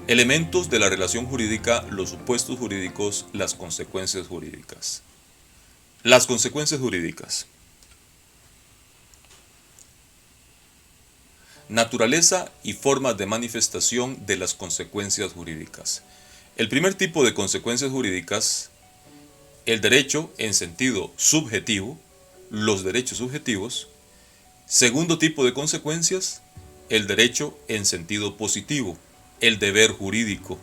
Elementos de la relación jurídica, los supuestos jurídicos, las consecuencias jurídicas. Las consecuencias jurídicas. Naturaleza y formas de manifestación de las consecuencias jurídicas. El primer tipo de consecuencias jurídicas, el derecho en sentido subjetivo, los derechos subjetivos. Segundo tipo de consecuencias, el derecho en sentido positivo, el deber jurídico.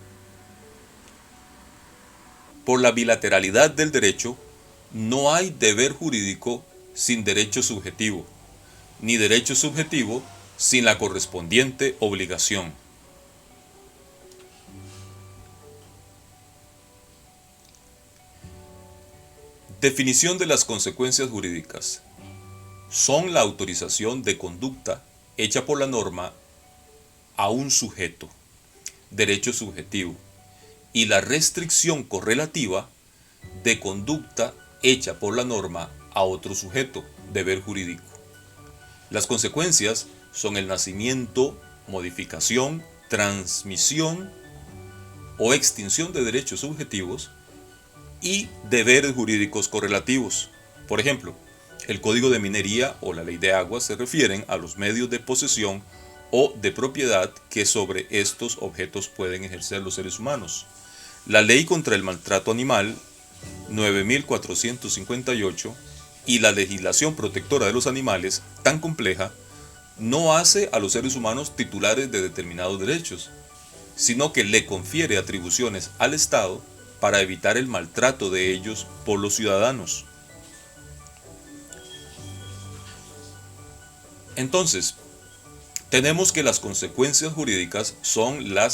Por la bilateralidad del derecho, no hay deber jurídico sin derecho subjetivo, ni derecho subjetivo sin la correspondiente obligación. Definición de las consecuencias jurídicas. Son la autorización de conducta hecha por la norma a un sujeto, derecho subjetivo, y la restricción correlativa de conducta hecha por la norma a otro sujeto, deber jurídico. Las consecuencias son el nacimiento, modificación, transmisión o extinción de derechos subjetivos y deberes jurídicos correlativos. Por ejemplo, el Código de Minería o la Ley de Aguas se refieren a los medios de posesión o de propiedad que sobre estos objetos pueden ejercer los seres humanos. La Ley contra el Maltrato Animal 9458 y la legislación protectora de los animales, tan compleja, no hace a los seres humanos titulares de determinados derechos, sino que le confiere atribuciones al Estado para evitar el maltrato de ellos por los ciudadanos. Entonces, tenemos que las consecuencias jurídicas son la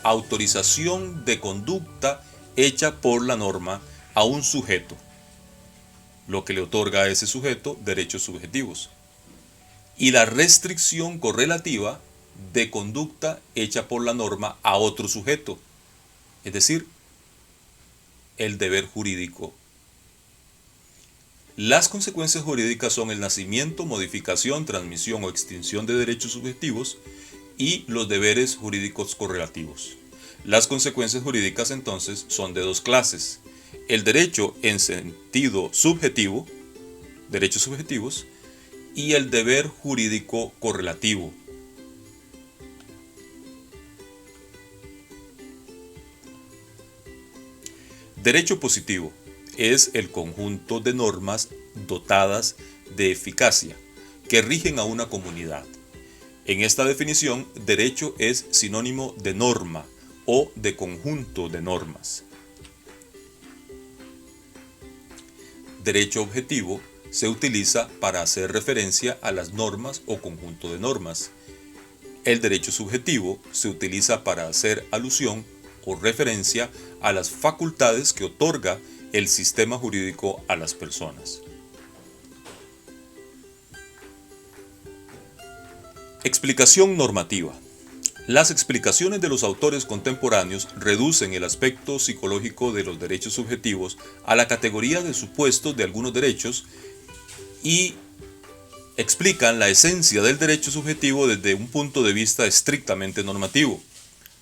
autorización de conducta hecha por la norma a un sujeto, lo que le otorga a ese sujeto derechos subjetivos, y la restricción correlativa de conducta hecha por la norma a otro sujeto, es decir, el deber jurídico. Las consecuencias jurídicas son el nacimiento, modificación, transmisión o extinción de derechos subjetivos y los deberes jurídicos correlativos. Las consecuencias jurídicas entonces son de dos clases: el derecho en sentido subjetivo, derechos subjetivos, y el deber jurídico correlativo. Derecho positivo es el conjunto de normas dotadas de eficacia que rigen a una comunidad. En esta definición, derecho es sinónimo de norma o de conjunto de normas. Derecho objetivo se utiliza para hacer referencia a las normas o conjunto de normas. El derecho subjetivo se utiliza para hacer alusión o referencia a las facultades que otorga el sistema jurídico a las personas. Explicación normativa. Las explicaciones de los autores contemporáneos reducen el aspecto psicológico de los derechos subjetivos a la categoría de supuestos de algunos derechos y explican la esencia del derecho subjetivo desde un punto de vista estrictamente normativo.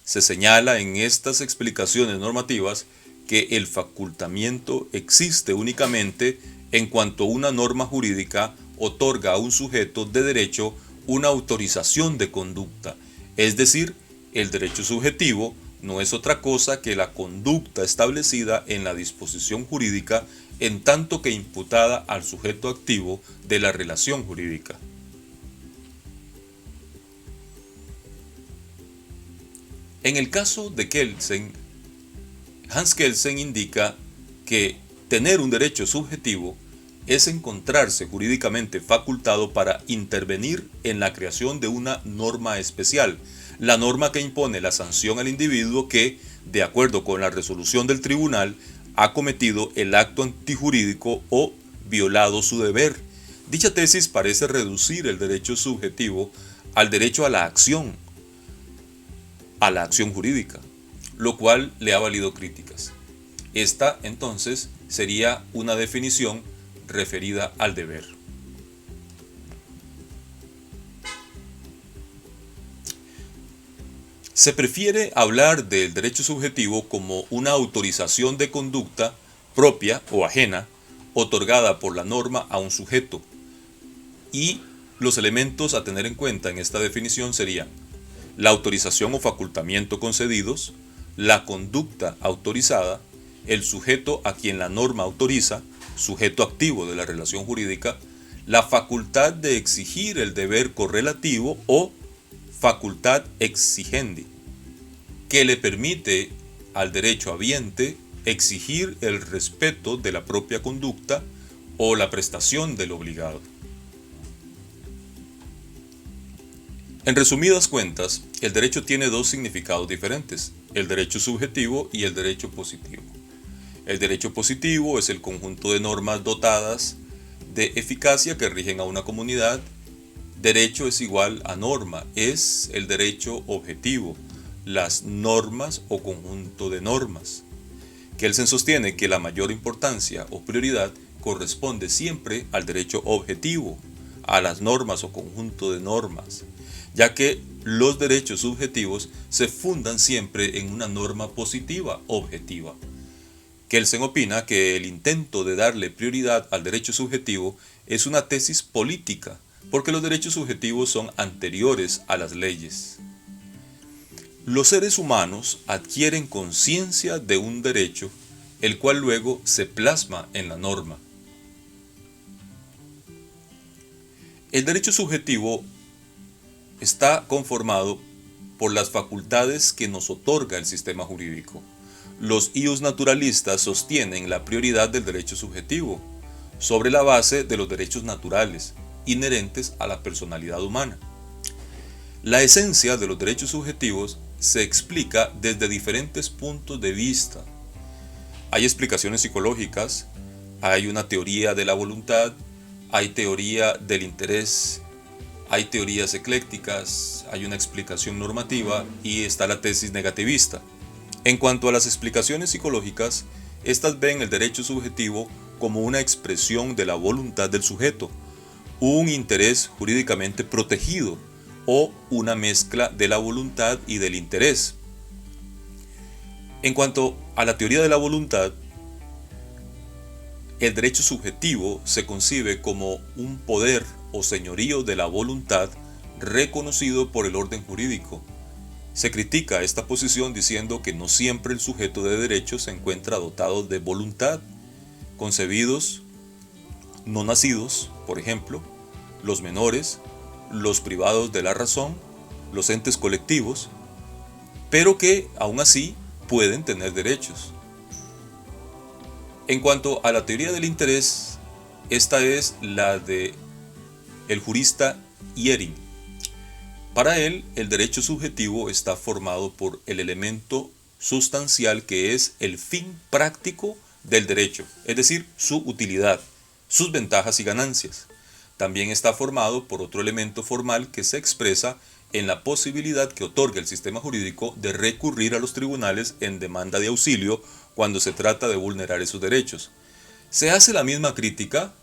Se señala en estas explicaciones normativas que el facultamiento existe únicamente en cuanto una norma jurídica otorga a un sujeto de derecho una autorización de conducta, es decir, el derecho subjetivo no es otra cosa que la conducta establecida en la disposición jurídica en tanto que imputada al sujeto activo de la relación jurídica. En el caso de Kelsen, Hans Kelsen indica que tener un derecho subjetivo es encontrarse jurídicamente facultado para intervenir en la creación de una norma especial, la norma que impone la sanción al individuo que, de acuerdo con la resolución del tribunal, ha cometido el acto antijurídico o violado su deber. Dicha tesis parece reducir el derecho subjetivo al derecho a la acción jurídica, lo cual le ha valido críticas. Esta, entonces, sería una definición referida al deber. Se prefiere hablar del derecho subjetivo como una autorización de conducta propia o ajena otorgada por la norma a un sujeto. Y los elementos a tener en cuenta en esta definición serían la autorización o facultamiento concedidos, la conducta autorizada, el sujeto a quien la norma autoriza, sujeto activo de la relación jurídica, la facultad de exigir el deber correlativo o facultad exigendi, que le permite al derecho habiente exigir el respeto de la propia conducta o la prestación del obligado. En resumidas cuentas, el derecho tiene dos significados diferentes, el derecho subjetivo y el derecho positivo. El derecho positivo es el conjunto de normas dotadas de eficacia que rigen a una comunidad. Derecho es igual a norma, es el derecho objetivo, las normas o conjunto de normas. Kelsen sostiene que la mayor importancia o prioridad corresponde siempre al derecho objetivo, a las normas o conjunto de normas, ya que los derechos subjetivos se fundan siempre en una norma positiva objetiva. Kelsen opina que el intento de darle prioridad al derecho subjetivo es una tesis política, porque los derechos subjetivos son anteriores a las leyes. Los seres humanos adquieren conciencia de un derecho, el cual luego se plasma en la norma. El derecho subjetivo está conformado por las facultades que nos otorga el sistema jurídico. Los ius naturalistas sostienen la prioridad del derecho subjetivo sobre la base de los derechos naturales inherentes a la personalidad humana. La esencia de los derechos subjetivos se explica desde diferentes puntos de vista. Hay explicaciones psicológicas, hay una teoría de la voluntad, hay teoría del interés, hay teorías eclécticas, hay una explicación normativa y está la tesis negativista. En cuanto a las explicaciones psicológicas, estas ven el derecho subjetivo como una expresión de la voluntad del sujeto, un interés jurídicamente protegido o una mezcla de la voluntad y del interés. En cuanto a la teoría de la voluntad, el derecho subjetivo se concibe como un poder o señorío de la voluntad reconocido por el orden jurídico. Se critica esta posición diciendo que no siempre el sujeto de derecho se encuentra dotado de voluntad. Concebidos no nacidos, por ejemplo, los menores, los privados de la razón, los entes colectivos, pero que aún así pueden tener derechos. En cuanto a la teoría del interés, esta es la de el jurista Ihering. Para él, el derecho subjetivo está formado por el elemento sustancial que es el fin práctico del derecho, es decir, su utilidad, sus ventajas y ganancias. También está formado por otro elemento formal que se expresa en la posibilidad que otorga el sistema jurídico de recurrir a los tribunales en demanda de auxilio cuando se trata de vulnerar esos derechos. Se hace la misma crítica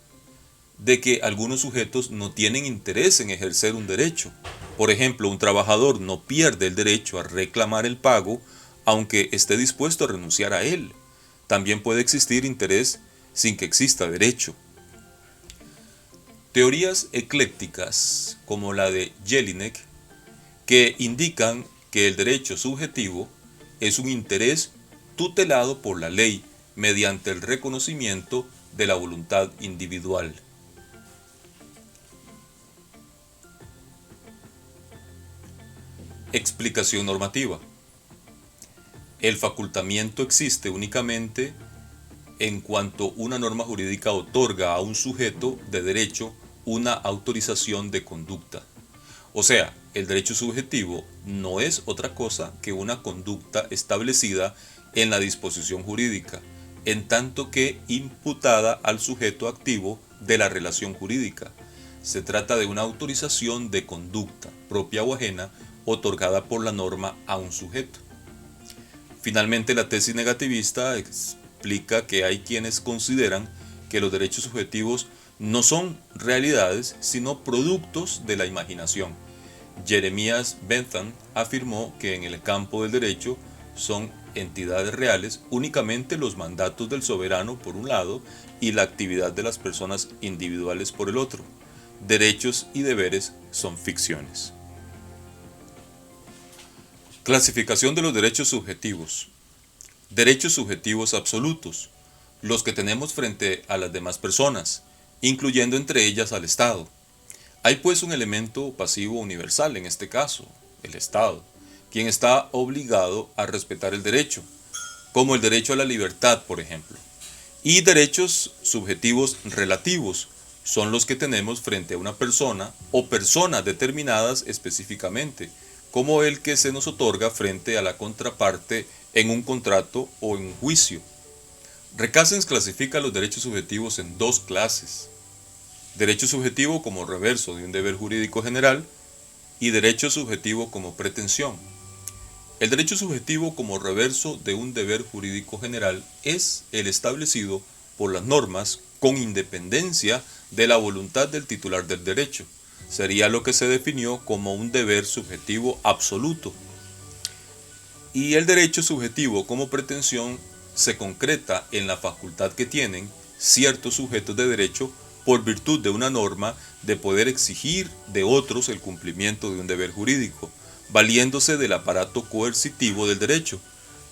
de que algunos sujetos no tienen interés en ejercer un derecho. Por ejemplo, un trabajador no pierde el derecho a reclamar el pago aunque esté dispuesto a renunciar a él. También puede existir interés sin que exista derecho. Teorías eclécticas como la de Jelinek, que indican que el derecho subjetivo es un interés tutelado por la ley mediante el reconocimiento de la voluntad individual. Explicación normativa. El facultamiento existe únicamente en cuanto una norma jurídica otorga a un sujeto de derecho una autorización de conducta. O sea, el derecho subjetivo no es otra cosa que una conducta establecida en la disposición jurídica, en tanto que imputada al sujeto activo de la relación jurídica. Se trata de una autorización de conducta, propia o ajena, otorgada por la norma a un sujeto. Finalmente, la tesis negativista explica que hay quienes consideran que los derechos subjetivos no son realidades, sino productos de la imaginación, Jeremías Bentham afirmó que en el campo del derecho son entidades reales únicamente los mandatos del soberano por un lado y la actividad de las personas individuales por el otro. Derechos y deberes son ficciones. Clasificación de los derechos subjetivos. Derechos subjetivos absolutos, los que tenemos frente a las demás personas, incluyendo entre ellas al Estado. Hay pues un elemento pasivo universal en este caso, el Estado, quien está obligado a respetar el derecho, como el derecho a la libertad, por ejemplo. Y derechos subjetivos relativos son los que tenemos frente a una persona o personas determinadas específicamente, como el que se nos otorga frente a la contraparte en un contrato o en un juicio. Requesens clasifica los derechos subjetivos en dos clases: derecho subjetivo como reverso de un deber jurídico general y derecho subjetivo como pretensión. El derecho subjetivo como reverso de un deber jurídico general es el establecido por las normas con independencia de la voluntad del titular del derecho. Sería lo que se definió como un deber subjetivo absoluto. Y el derecho subjetivo como pretensión se concreta en la facultad que tienen ciertos sujetos de derecho por virtud de una norma de poder exigir de otros el cumplimiento de un deber jurídico, valiéndose del aparato coercitivo del derecho.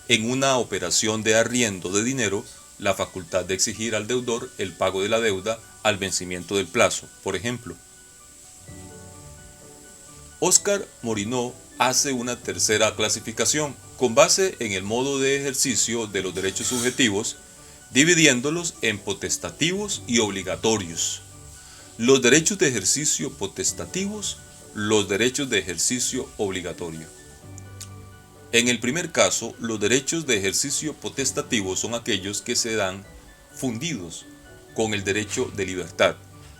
En una operación de arriendo de dinero, la facultad de exigir al deudor el pago de la deuda al vencimiento del plazo, por ejemplo. Oscar Morinó hace una tercera clasificación con base en el modo de ejercicio de los derechos subjetivos, dividiéndolos en potestativos y obligatorios. Los derechos de ejercicio potestativos, los derechos de ejercicio obligatorio. En el primer caso, los derechos de ejercicio potestativo son aquellos que se dan fundidos con el derecho de libertad.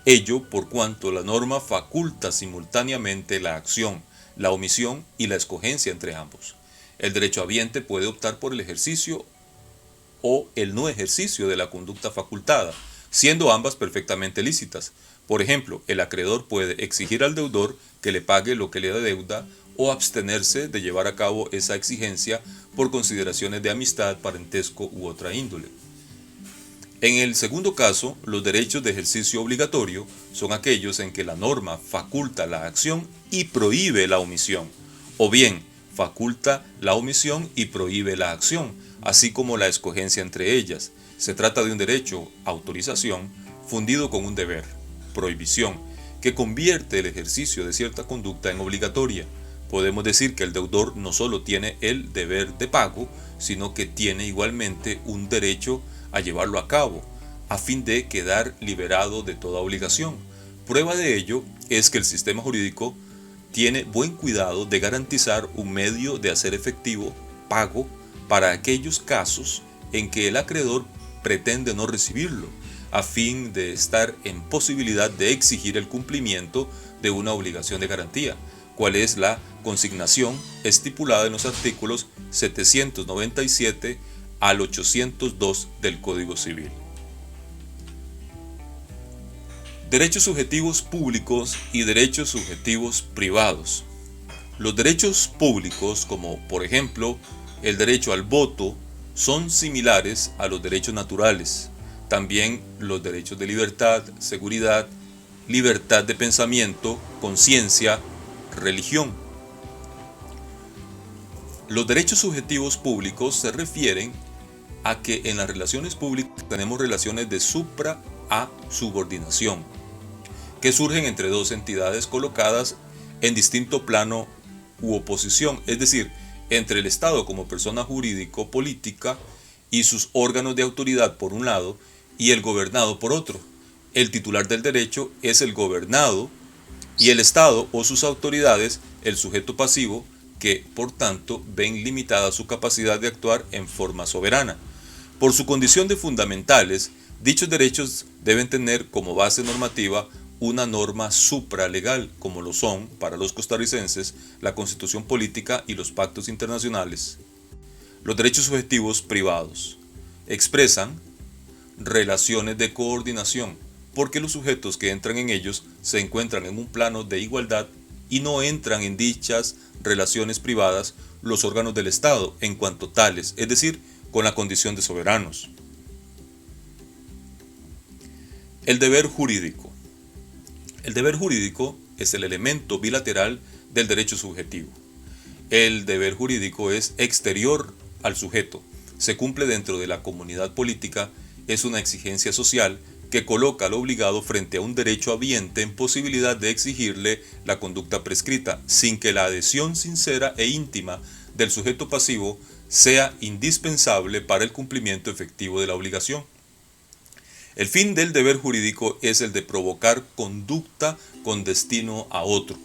Ello por cuanto la norma faculta simultáneamente la acción, la omisión y la escogencia entre ambos. El derecho habiente puede optar por el ejercicio o el no ejercicio de la conducta facultada, siendo ambas perfectamente lícitas. Por ejemplo, el acreedor puede exigir al deudor que le pague lo que le deuda o abstenerse de llevar a cabo esa exigencia por consideraciones de amistad, parentesco u otra índole. En el segundo caso, los derechos de ejercicio obligatorio son aquellos en que la norma faculta la acción y prohíbe la omisión, o bien faculta la omisión y prohíbe la acción, así como la escogencia entre ellas. Se trata de un derecho, autorización, fundido con un deber, prohibición, que convierte el ejercicio de cierta conducta en obligatoria. Podemos decir que el deudor no solo tiene el deber de pago, sino que tiene igualmente un derecho a llevarlo a cabo, a fin de quedar liberado de toda obligación. Prueba de ello es que el sistema jurídico tiene buen cuidado de garantizar un medio de hacer efectivo pago para aquellos casos en que el acreedor pretende no recibirlo, a fin de estar en posibilidad de exigir el cumplimiento de una obligación de garantía, cual es la consignación estipulada en los artículos 797 al 802 del Código Civil. Derechos subjetivos públicos y derechos subjetivos privados. Los derechos públicos, como por ejemplo el derecho al voto, son similares a los derechos naturales. También los derechos de libertad, seguridad, libertad de pensamiento, conciencia, religión. Los derechos subjetivos públicos se refieren a que en las relaciones públicas tenemos relaciones de supra a subordinación, que surgen entre dos entidades colocadas en distinto plano u oposición, es decir, entre el Estado como persona jurídico-política y sus órganos de autoridad por un lado y el gobernado por otro. El titular del derecho es el gobernado y el Estado o sus autoridades el sujeto pasivo, que por tanto ven limitada su capacidad de actuar en forma soberana. Por su condición de fundamentales, dichos derechos deben tener como base normativa una norma supralegal, como lo son, para los costarricenses, la Constitución Política y los pactos internacionales. Los derechos subjetivos privados expresan relaciones de coordinación, porque los sujetos que entran en ellos se encuentran en un plano de igualdad y no entran en dichas relaciones privadas los órganos del Estado en cuanto tales, es decir, con la condición de soberanos. El deber jurídico. El deber jurídico es el elemento bilateral del derecho subjetivo. El deber jurídico es exterior al sujeto, se cumple dentro de la comunidad política, es una exigencia social que coloca al obligado frente a un derecho habiente en posibilidad de exigirle la conducta prescrita, sin que la adhesión sincera e íntima del sujeto pasivo sea indispensable para el cumplimiento efectivo de la obligación. El fin del deber jurídico es el de provocar conducta con destino a otro.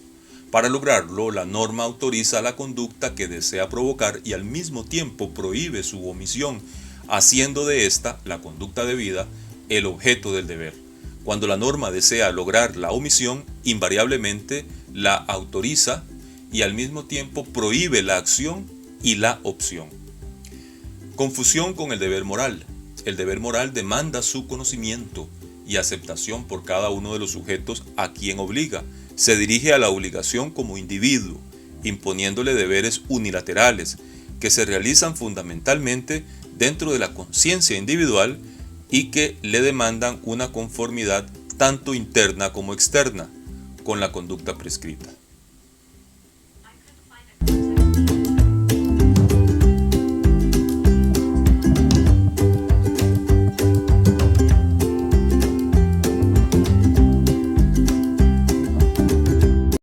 Para lograrlo, la norma autoriza la conducta que desea provocar y al mismo tiempo prohíbe su omisión, haciendo de esta, la conducta debida, el objeto del deber. Cuando la norma desea lograr la omisión, invariablemente la autoriza y al mismo tiempo prohíbe la acción y la opción. Confusión con el deber moral. El deber moral demanda su conocimiento y aceptación por cada uno de los sujetos a quien obliga. Se dirige a la obligación como individuo, imponiéndole deberes unilaterales que se realizan fundamentalmente dentro de la conciencia individual y que le demandan una conformidad tanto interna como externa con la conducta prescrita.